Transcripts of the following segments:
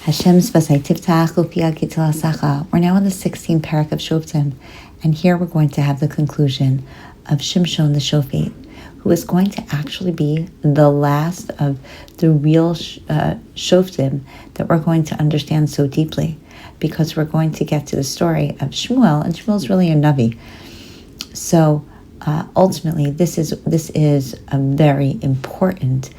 Hashem's Vasai Tiftach Upia Gitla Sacha. We're now on the 16th Perek of Shoftim, and here we're going to have the conclusion of Shimshon the Shofet, who is going to actually be the last of the real Shoftim that we're going to understand so deeply, because we're going to get to the story of Shmuel, and Shmuel is really a Navi. So ultimately, this is a very important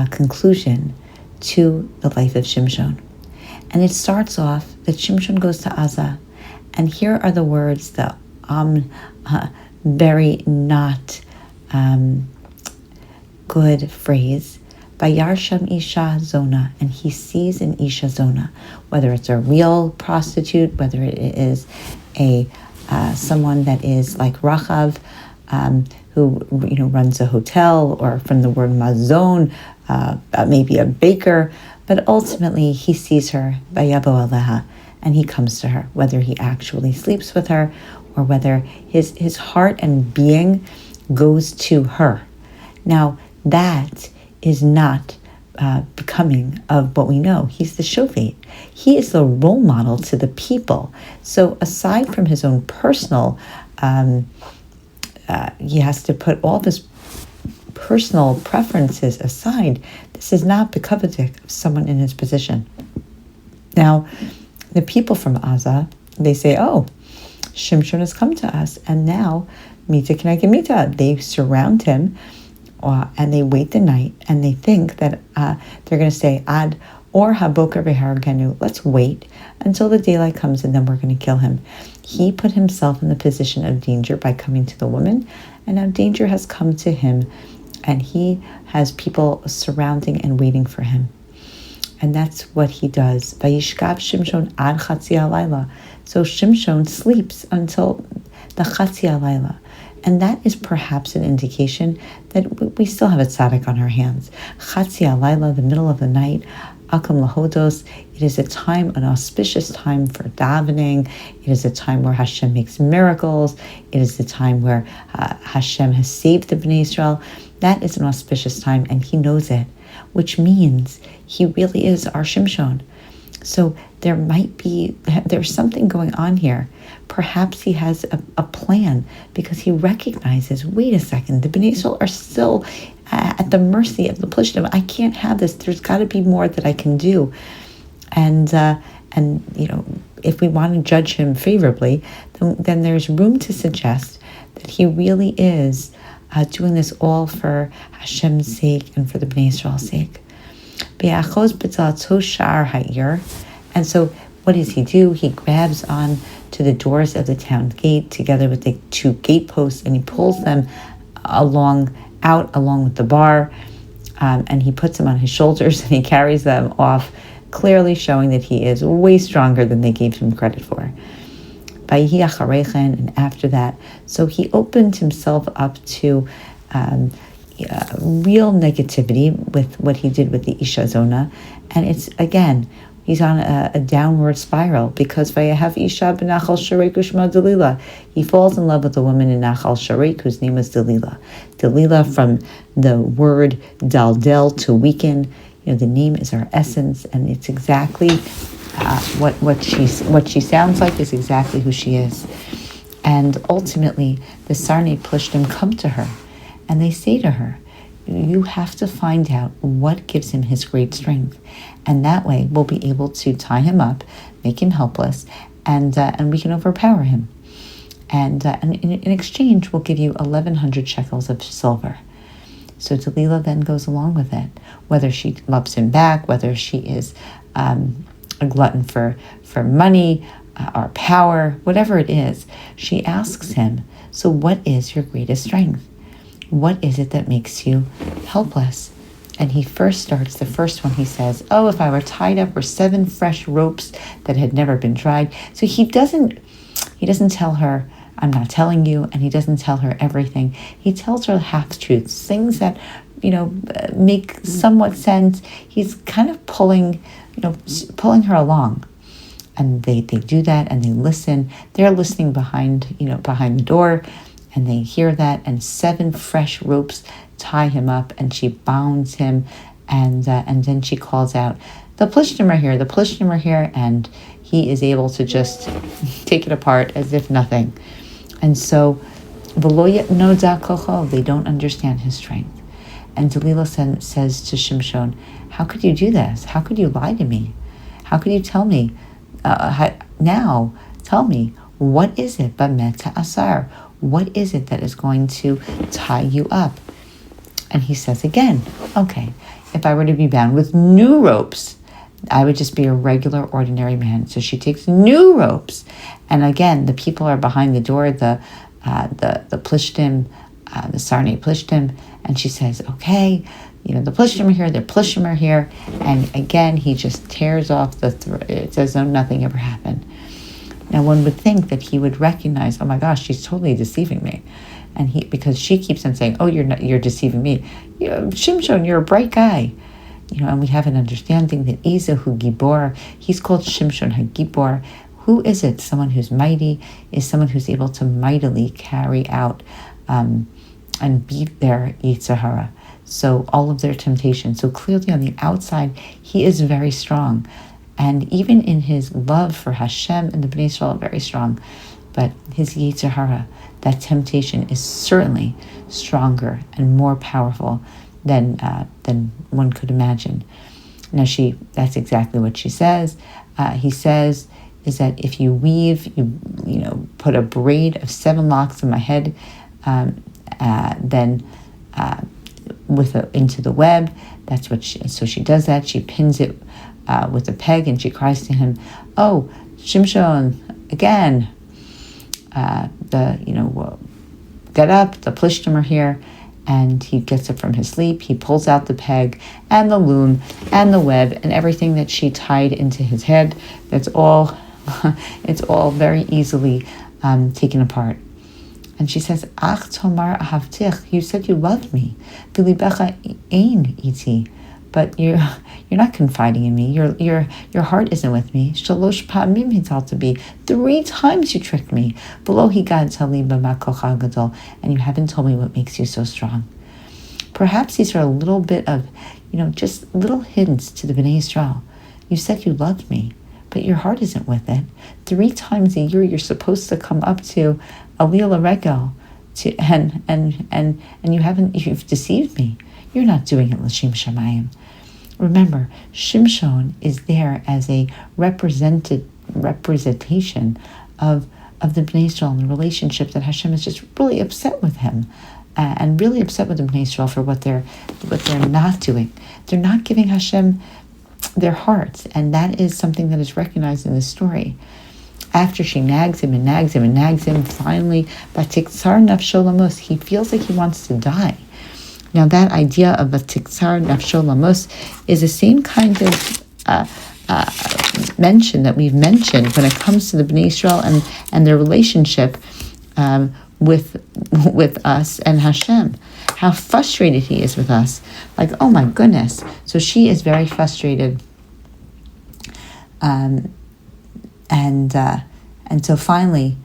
conclusion to the life of Shimshon. And it starts off that Shimshon goes to Azza, and here are the words that very not good phrase. Vayarsham Isha Zona, and he sees an Isha Zona, whether it's a real prostitute, whether it is a someone that is like Rachav, who runs a hotel, or from the word mazon, maybe a baker. But ultimately, he sees her, vayavo aleha, and he comes to her, whether he actually sleeps with her or whether his heart and being goes to her. Now, that is not becoming of what we know. He's the Shofet. He is the role model to the people. So aside from his own personal, he has to put all this personal preferences aside. This is not bekavadik of someone in his position. Now, the people from Azza, they say, oh, Shimshon has come to us, and now, mita keneged mita. They surround him, and they wait the night, and they think that they're going to say, ad or haboker behargenu, let's wait until the daylight comes, and then we're going to kill him. He put himself in the position of danger by coming to the woman, and now danger has come to him, and he has people surrounding and waiting for him. And that's what he does. Vayishkav Shimshon ad chatzi halayla. So Shimshon sleeps until the chatzi halayla. And that is perhaps an indication that we still have a tzaddik on our hands. Chatzi halayla, the middle of the night, akam lahodos. It is a time, an auspicious time for davening. It is a time where Hashem makes miracles. It is the time where Hashem has saved the Bnei Israel. That is an auspicious time, and he knows it, which means he really is our Shimshon. So there's something going on here. Perhaps he has a plan, because he recognizes, wait a second, the Bnei Israel are still at the mercy of the Plishtim. I can't have this. There's got to be more that I can do. And if we want to judge him favorably, then there's room to suggest that he really is doing this all for Hashem's sake and for the Bnei Israel's sake. And so what does he do? He grabs on to the doors of the town gate together with the two gateposts, and he pulls them along with the bar, and he puts them on his shoulders, and he carries them off, clearly showing that he is way stronger than they gave him credit for. And after that, so he opened himself up to real negativity with what he did with the Isha Zona, and it's, again, he's on a downward spiral, because Vayahav Isha b'Nachal Sharek Ushma Delila. He falls in love with a woman in Nachal Sharek whose name was Delila. Delila, from the word daldel, to weaken. The name is our essence, and it's exactly what she sounds like is exactly who she is. And ultimately, the Sarnei Plishtim come to her, and they say to her, you have to find out what gives him his great strength, and that way we'll be able to tie him up, make him helpless, and we can overpower him. And in exchange, we'll give you 1,100 shekels of silver. So Delilah then goes along with it, whether she loves him back, whether she is a glutton for money or power, whatever it is. She asks him, so what is your greatest strength? What is it that makes you helpless? And he first starts, the first one he says, oh, if I were tied up with 7 fresh ropes that had never been tried. So he doesn't tell her, I'm not telling you, and he doesn't tell her everything. He tells her half-truths, things that, make somewhat sense. He's kind of pulling her along. And they do that, and they listen. They're listening behind the door, and they hear that, and 7 fresh ropes tie him up, and she bounds him, and then she calls out, the Plishtim are here, and he is able to just take it apart as if nothing. And so, they don't understand his strength. And Delilah says to Shimshon, how could you do this? How could you lie to me? How could you tell me? Now, tell me, what is it but meta asar? What is it that is going to tie you up? And he says again, okay, if I were to be bound with new ropes, I would just be a regular, ordinary man. So she takes new ropes. And again, the people are behind the door, the Plishtim, the Sarnei Plishtim, and she says, okay, the Plishtim are here, the Plishtim are here. And again, he just tears off it's as though nothing ever happened. Now, one would think that he would recognize, oh my gosh, she's totally deceiving me. And because she keeps on saying, oh, you're deceiving me. Shimshon, you're a bright guy. And we have an understanding that Esahu Gibor, he's called Shimshon HaGibor. Who is it? Someone who's mighty is someone who's able to mightily carry out and beat their Yetzer Hara. So all of their temptations. So clearly on the outside, he is very strong. And even in his love for Hashem and the Bnei Yisrael, very strong. But his Yetzer Hara, that temptation, is certainly stronger and more powerful than one could imagine. Now that's exactly what she says. He says is that if you weave, you put a braid of 7 locks on my head, then into the web. That's what so she does that. She pins it with a peg, and she cries to him, "Oh, Shimshon, again! Get up! The Plishtim are here." And he gets up from his sleep. He pulls out the peg and the loom and the web and everything that she tied into his head. It's all very easily taken apart. And she says, Ach tomar ahavtich, you said you loved me. V'libecha ein iti, but you're not confiding in me. Your heart isn't with me. Shalosh pa'amim hitalta bi, 3 times you tricked me. Below higad tali b'makocha gadol, and you haven't told me what makes you so strong. Perhaps these are a little bit of, just little hints to the Bnei Yisrael. You said you loved me, but your heart isn't with it. 3 times a year you're supposed to come up to Aliyah Regel, and you've deceived me. You're not doing it l'shem shamayim. Remember, Shimshon is there as a representation of the Bnei Yisrael and the relationship that Hashem is just really upset with him, and really upset with the Bnei Yisrael for what they're not doing. They're not giving Hashem their hearts, and that is something that is recognized in this story. After she nags him and nags him and nags him, finally, Batiksar nafsho lamos, he feels like he wants to die. Now, that idea of Batiksar nafsho lamos is the same kind of mention that we've mentioned when it comes to the Bnei Yisrael and their relationship with us and Hashem. How frustrated he is with us. Like, oh my goodness. So she is very frustrated. And so finally,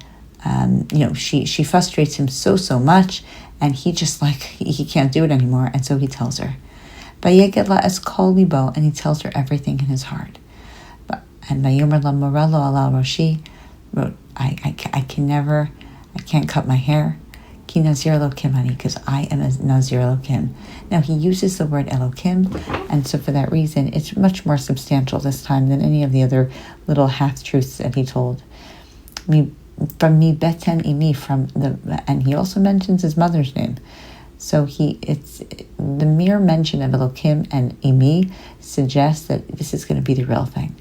she frustrates him so much, and he just he can't do it anymore. And so he tells her, "Vayeged la es kol libo," and he tells her everything in his heart. And Vayomer la morelo ala roshi, wrote, I can't cut my hair. Ki nazir Elokim ani, because I am a nazir Elokim. Now he uses the word Elokim, and so for that reason, it's much more substantial this time than any of the other little half-truths that he told. From me beten imi, and he also mentions his mother's name. So it's the mere mention of Elokim and imi suggests that this is going to be the real thing.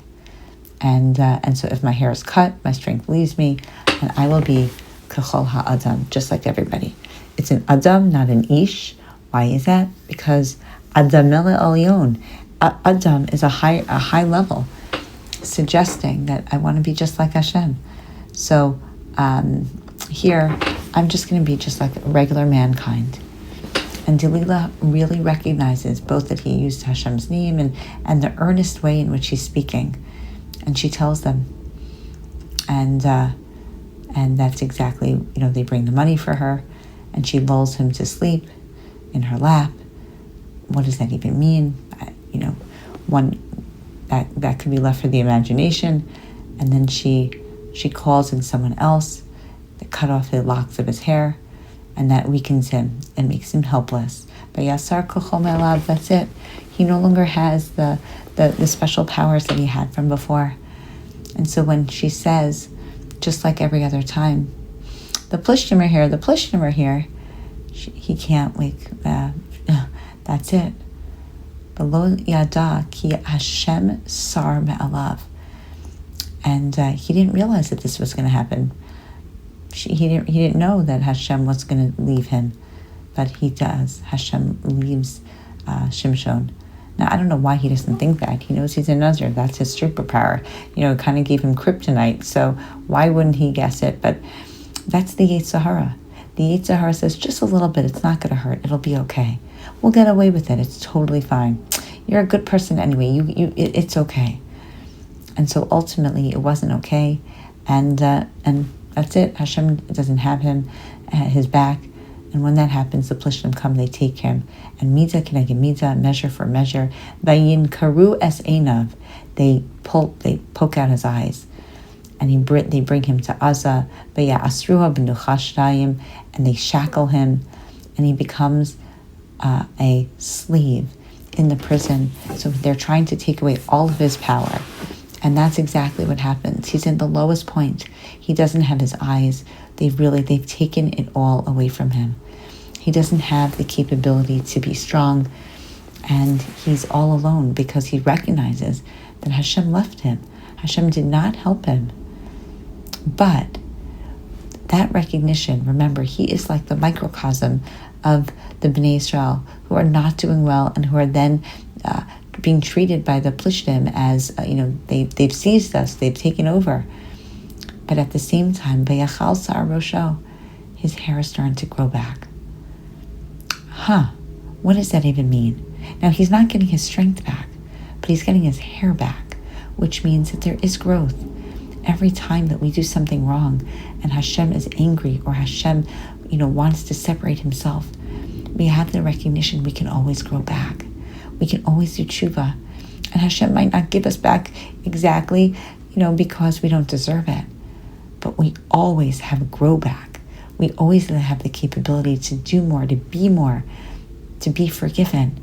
And so if my hair is cut, my strength leaves me, and I will be kachol ha'adam, just like everybody. It's an adam, not an ish. Why is that? Because adam mele elyon, adam is a high level, suggesting that I want to be just like Hashem. So here, I'm just going to be just like regular mankind. And Delilah really recognizes both that he used Hashem's name and the earnest way in which he's speaking. And she tells them. And that's exactly, they bring the money for her, and she lulls him to sleep in her lap. What does that even mean? that could be left for the imagination. And then she calls in someone else to cut off the locks of his hair, and that weakens him and makes him helpless. But Yasar Kochom Elav, that's it. He no longer has the special powers that he had from before. And so when she says, just like every other time, the Plishtim are here, he can't wake. That's it. Below Yada ki Hashem sar me'alav. And he didn't realize that this was going to happen. He didn't know that Hashem was going to leave him, but he does. Hashem leaves Shimshon. Now, I don't know why he doesn't think that. He knows he's a Nazir. That's his superpower. It kind of gave him kryptonite, so why wouldn't he guess it? But that's the Yetzer Hara. The Yetzer Hara says, just a little bit, it's not going to hurt. It'll be okay. We'll get away with it. It's totally fine. You're a good person anyway. It's okay. And so ultimately, it wasn't okay. And that's it. Hashem doesn't have him at his back. And when that happens, the Plishtim come, they take him. And midah keneged midah, measure for measure. Vayin karu es einav, they poke out his eyes. And they bring him to Aza. Vaya asruha b'nuchashtayim, and they shackle him. And he becomes a slave in the prison. So they're trying to take away all of his power. And that's exactly what happens. He's in the lowest point. He doesn't have his eyes. They've taken it all away from him. He doesn't have the capability to be strong, and he's all alone because he recognizes that Hashem left him. Hashem did not help him. But that recognition, remember, he is like the microcosm of the Bnei Israel who are not doing well and who are then being treated by the Plishtim as, they've seized us, they've taken over. But at the same time, Vayachal Sar Rosho, his hair is starting to grow back. What does that even mean? Now, he's not getting his strength back, but he's getting his hair back, which means that there is growth. Every time that we do something wrong and Hashem is angry or Hashem, wants to separate himself, we have the recognition we can always grow back. We can always do tshuva. And Hashem might not give us back exactly, because we don't deserve it. But we always have a grow back. We always have the capability to do more, to be more, to be forgiven.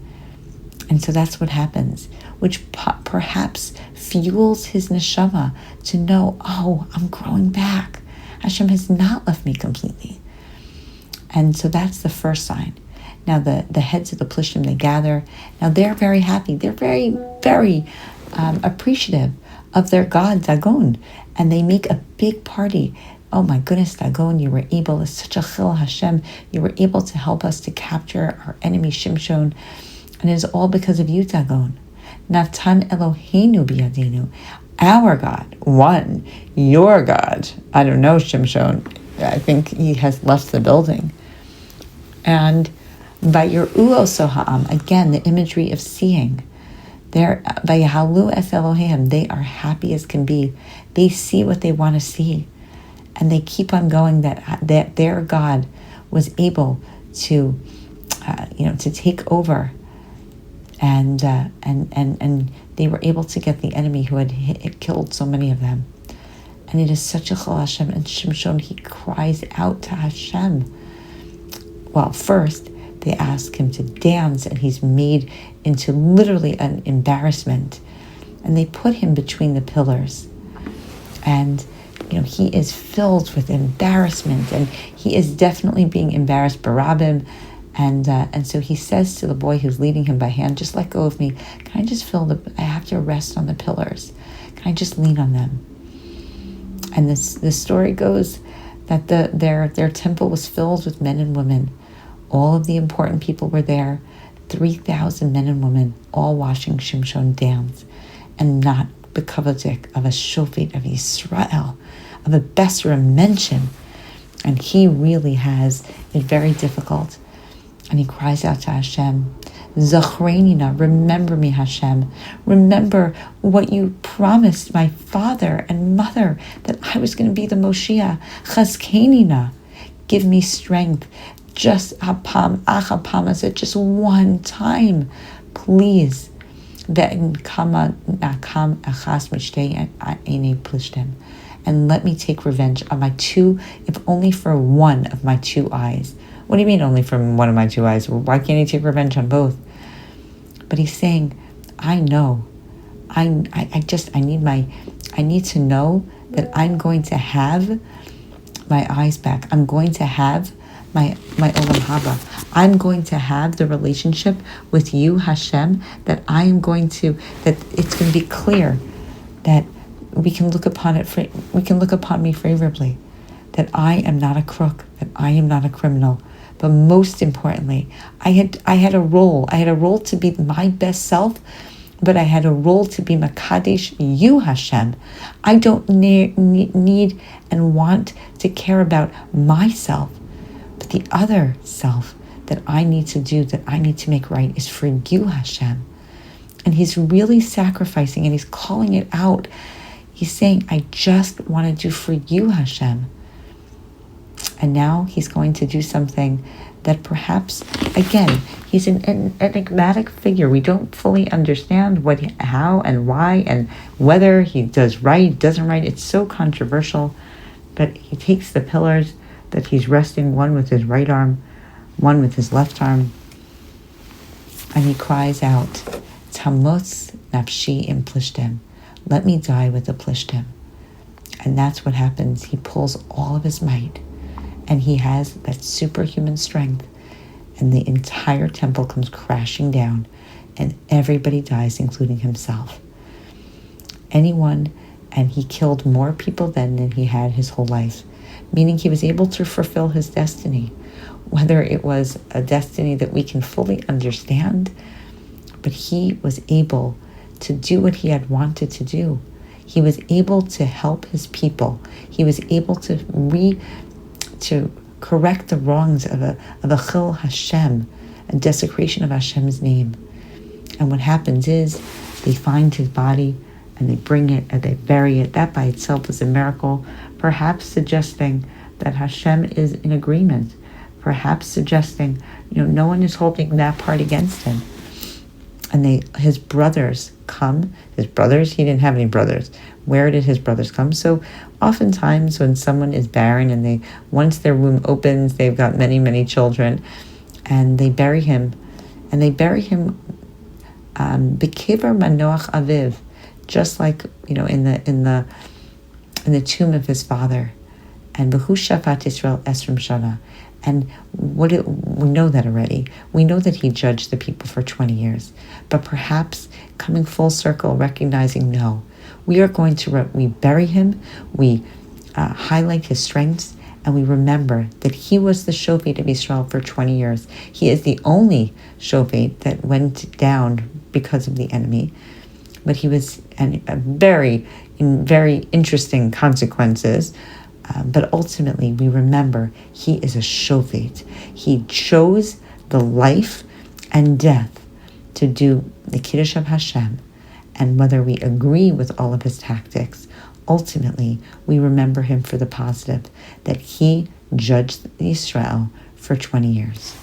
And so that's what happens, which perhaps fuels his neshama to know, I'm growing back. Hashem has not left me completely. And so that's the first sign. Now the heads of the Plishtim, they gather. Now they're very happy. They're very, very appreciative of their god, Dagon. And they make a big party. Oh my goodness, Dagon, you were able, it's such a chil Hashem, you were able to help us to capture our enemy Shimshon. And it is all because of you, Dagon. Natan Eloheinu biyadinu. Our God, one, your God. I don't know, Shimshon. I think he has left the building. And Vayiru'o Soha'am, again, the imagery of seeing. Vayihalu es Elohim, they are happy as can be. They see what they want to see. And they keep on going that their God was able to, to take over. And they were able to get the enemy who had killed so many of them. And it is such a chol Hashem. And Shimshon, he cries out to Hashem. Well, first, they ask him to dance, and he's made into literally an embarrassment. And they put him between the pillars. And, he is filled with embarrassment, and he is definitely being embarrassed, Barabim. And so he says to the boy who's leading him by hand, just let go of me. Can I just I have to rest on the pillars. Can I just lean on them? And this story goes that their temple was filled with men and women. All of the important people were there. 3,000 men and women, all washing Shimshon downs. And not bekavadik of a shofet of Yisrael, of a Besra mention. And he really has it very difficult. And he cries out to Hashem, Zachreinina, remember me, Hashem. Remember what you promised my father and mother, that I was going to be the Moshiach. Chazkenina, give me strength. Just apam, achapam, I said, just one time, please. And let me take revenge on my two, if only for one of my two eyes. What do you mean only from one of my two eyes? Why can't he take revenge on both? But he's saying, I know. I need to know that I'm going to have my eyes back. I'm going to have my Olam Haba. I'm going to have the relationship with you, Hashem, that it's going to be clear that we can look upon me favorably, that I am not a crook, that I am not a criminal. But most importantly, I had a role. I had a role to be my best self, but I had a role to be Makadesh, you, Hashem. I don't need and want to care about myself, but the other self that I need to do, that I need to make right, is for you, Hashem. And he's really sacrificing, and he's calling it out. He's saying, I just want to do for you, Hashem. And now he's going to do something that perhaps, again, he's an enigmatic figure. We don't fully understand how and why and whether he does right, doesn't right. It's so controversial. But he takes the pillars that he's resting, one with his right arm, one with his left arm, and he cries out, Tamotz nafshi im plishtim. Let me die with the plishtim. And that's what happens. He pulls all of his might, and he has that superhuman strength, and the entire temple comes crashing down, and everybody dies, including himself. And he killed more people then than he had his whole life, meaning he was able to fulfill his destiny, whether it was a destiny that we can fully understand, but he was able to do what he had wanted to do. He was able to help his people. He was able to correct the wrongs of a chil Hashem, a desecration of Hashem's name. And what happens is they find his body and they bring it and they bury it. That by itself is a miracle, perhaps suggesting that Hashem is in agreement, perhaps suggesting, no one is holding that part against him. And his brothers come. He didn't have any brothers. Where did his brothers come? So oftentimes when someone is barren and once their womb opens, they've got many, many children, and they bury him. And they bury him Bekever Manoach Aviv, just like, in the tomb of his father. And Behu Shafat Israel Esrim Shana. And we know that already. We know that he judged the people for 20 years. But perhaps coming full circle, recognizing, no, we bury him, we highlight his strengths, and we remember that he was the Shofet of Israel for 20 years. He is the only Shofet that went down because of the enemy. But he was very interesting consequences. But ultimately, we remember he is a Shofet. He chose the life and death to do the Kiddush of Hashem. And whether we agree with all of his tactics, ultimately, we remember him for the positive, that he judged Israel for 20 years.